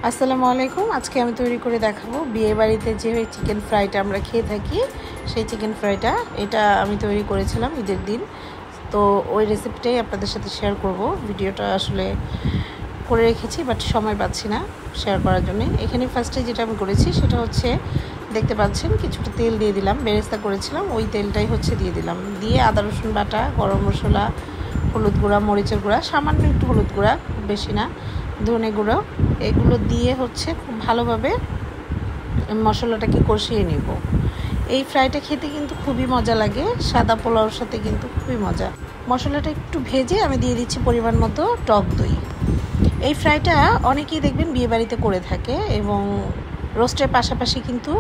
আসসালামু আলাইকুম। আজকে আমি তৈরি করে দেখাবো বিয়ে বাড়িতে যে চিকেন ফ্রাইটা আমরা খেয়ে থাকি, সেই চিকেন ফ্রাইটা। এটা আমি তৈরি করেছিলাম ঈদের দিন, তো ওই রেসিপিটাই আপনাদের সাথে শেয়ার করব। ভিডিওটা আসলে করে রেখেছি, বাট সময় পাচ্ছি না শেয়ার করার জন্য। এখানে ফার্স্টে যেটা আমি করেছি সেটা হচ্ছে, দেখতে পাচ্ছেন কিছুটা তেল দিয়ে দিলাম, বেরেস্তা করেছিলাম ওই তেলটাই হচ্ছে দিয়ে দিলাম। দিয়ে আদা রসুন বাটা, গরম মশলা, হলুদ গুঁড়া, মরিচের গুঁড়া, সামান্য একটু হলুদ গুঁড়া, খুব বেশি না, ধনে গুঁড়ো, এগুলো দিয়ে হচ্ছে খুব ভালোভাবে মশলাটাকে কষিয়ে নেব। এই ফ্রাইটা খেতে কিন্তু খুবই মজা লাগে, সাদা পোলাওর সাথে কিন্তু খুবই মজা। মশলাটা একটু ভেজে আমি দিয়ে দিচ্ছি পরিমাণ মতো টক দই। এই ফ্রাইটা অনেকেই দেখবেন বিয়েবাড়িতে করে থাকে, এবং রোস্টের পাশাপাশি কিন্তু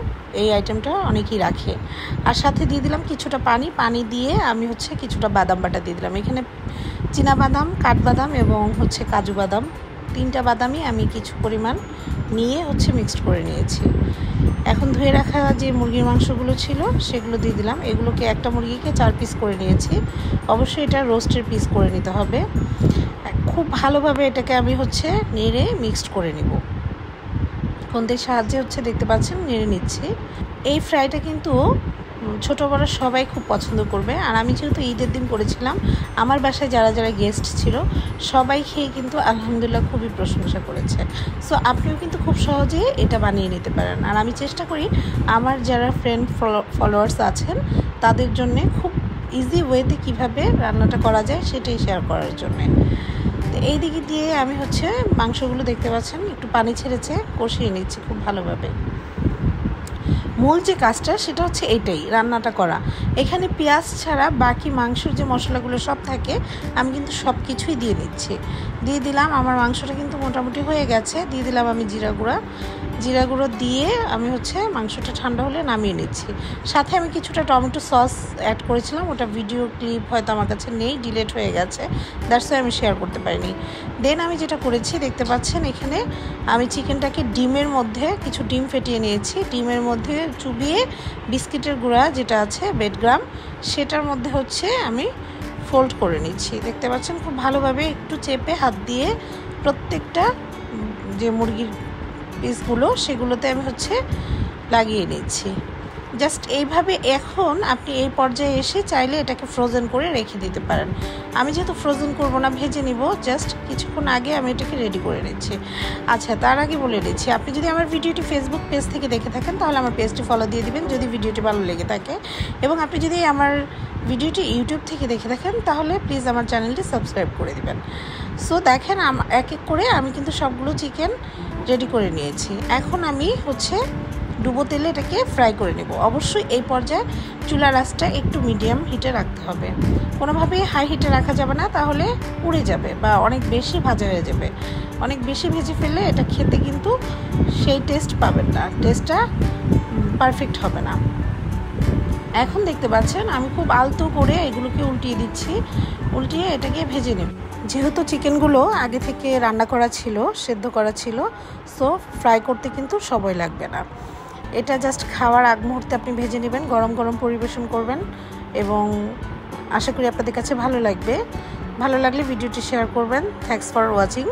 এই আইটেমটা অনেকেই রাখে। আর সাথে দিয়ে দিলাম কিছুটা পানি দিয়ে আমি হচ্ছে কিছুটা বাদাম বাটা দিয়ে দিলাম। এখানে চীনা বাদাম, কাঠবাদাম এবং হচ্ছে কাজু বাদাম, 3টা বাদামই আমি কিছু পরিমাণ নিয়ে হচ্ছে মিক্সড করে নিয়েছি। এখন ধুয়ে রাখা যে মুরগির মাংসগুলো ছিল সেগুলো দিয়ে দিলাম। এগুলোকে একটা মুরগিকে 4 পিস করে নিয়েছি। অবশ্যই এটা রোস্টের পিস করে নিতে হবে। খুব ভালোভাবে এটাকে আমি হচ্ছে নেড়ে মিক্সড করে নিব। খুন্তির সাহায্যে হচ্ছে দেখতে পাচ্ছেন নেড়ে নিচ্ছি। এই ফ্রাইটা কিন্তু ছোটো বড় সবাই খুব পছন্দ করবে। আর আমি যেহেতু ঈদের দিন করেছিলাম, আমার বাসায় যারা যারা গেস্ট ছিল সবাই খেয়ে কিন্তু আলহামদুলিল্লাহ খুবই প্রশংসা করেছে। সো আপনিও কিন্তু খুব সহজে এটা বানিয়ে নিতে পারেন। আর আমি চেষ্টা করি আমার যারা ফ্রেন্ড ফলোয়ার্স আছেন তাদের জন্যে খুব ইজি ওয়েতে কীভাবে রান্নাটা করা যায় সেটাই শেয়ার করার জন্যে। তো এই দিকে দিয়ে আমি হচ্ছে মাংসগুলো দেখতে পাচ্ছেন একটু পানি ছেড়েছে, কষিয়ে নিচ্ছি খুব ভালোভাবে। মূল যে কাজটা সেটা হচ্ছে এইটাই, রান্নাটা করা। এখানে পেঁয়াজ ছাড়া বাকি মাংসের যে মশলাগুলো সব থাকে আমি কিন্তু সব কিছুই দিয়ে নিচ্ছি। দিয়ে দিলাম, আমার মাংসটা কিন্তু মোটামুটি হয়ে গেছে। দিয়ে দিলাম আমি জিরা গুঁড়ো দিয়ে আমি হচ্ছে মাংসটা ঠান্ডা হলে নামিয়ে নিচ্ছি। সাথে আমি কিছুটা টমেটো সস অ্যাড করেছিলাম, ওটা ভিডিও ক্লিপ হয়তো আমার কাছে নেই, ডিলিট হয়ে গেছে, দ্যাটস ওয়াই আমি শেয়ার করতে পারিনি। দেন আমি যেটা করেছি দেখতে পাচ্ছেন, এখানে আমি চিকেনটাকে ডিমের মধ্যে কিছু ডিম ফেটিয়ে নিয়েছি, ডিমের মধ্যে চুবিয়ে বিস্কিটের গুঁড়া যেটা আছে বেডগ্রাম, সেটার মধ্যে হচ্ছে আমি ফোল্ড করে নিচ্ছি। দেখতে পাচ্ছেন খুব ভালোভাবে একটু চেপে হাত দিয়ে প্রত্যেকটা যে মুরগির পিসগুলো সেগুলোতে আমি হচ্ছে লাগিয়ে নিচ্ছি জাস্ট এইভাবে। এখন আপনি এই পর্যায়ে এসে চাইলে এটাকে ফ্রোজেন করে রেখে দিতে পারেন। আমি যেহেতু ফ্রোজেন করব না, ভেজে নিব, জাস্ট কিছুক্ষণ আগে আমি এটাকে রেডি করে নিচ্ছি। আচ্ছা, তার আগে বলে নিচ্ছি, আপনি যদি আমার ভিডিওটি ফেসবুক পেজ থেকে দেখে থাকেন তাহলে আমার পেজটি ফলো দিয়ে দিবেন যদি ভিডিওটি ভালো লেগে থাকে, এবং আপনি যদি আমার ভিডিওটি ইউটিউব থেকে দেখে থাকেন তাহলে প্লিজ আমার চ্যানেলটি সাবস্ক্রাইব করে দিবেন। সো দেখেন এক এক করে আমি কিন্তু সবগুলো চিকেন রেডি করে নিয়েছি। এখন আমি হচ্ছে ডুবো তেলে এটাকে ফ্রাই করে নেব। অবশ্যই এই পর্যায়ে চুলার আঁচটা একটু মিডিয়াম হিটে রাখতে হবে, কোনোভাবেই হাই হিটে রাখা যাবে না, তাহলে পুড়ে যাবে বা অনেক বেশি ভাজা হয়ে যাবে। অনেক বেশি ভেজে ফেললে এটা খেতে কিন্তু সেই টেস্ট পাবেন না, টেস্টটা পারফেক্ট হবে না। এখন দেখতে পাচ্ছেন আমি খুব আলতো করে এগুলোকে উল্টিয়ে দিচ্ছি, উল্টিয়ে এটাকে ভেজে নেব। যেহেতু চিকেনগুলো আগে থেকে রান্না করা ছিল, সেদ্ধ করা ছিল, সো ফ্রাই করতে কিন্তু সময় লাগবে না। এটা জাস্ট খাওয়ার আগ মুহূর্তে আপনি ভেজে নেবেন, গরম গরম পরিবেশন করবেন, এবং আশা করি আপনাদের কাছে ভালো লাগবে। ভালো লাগলে ভিডিওটি শেয়ার করবেন। Thanks for watching.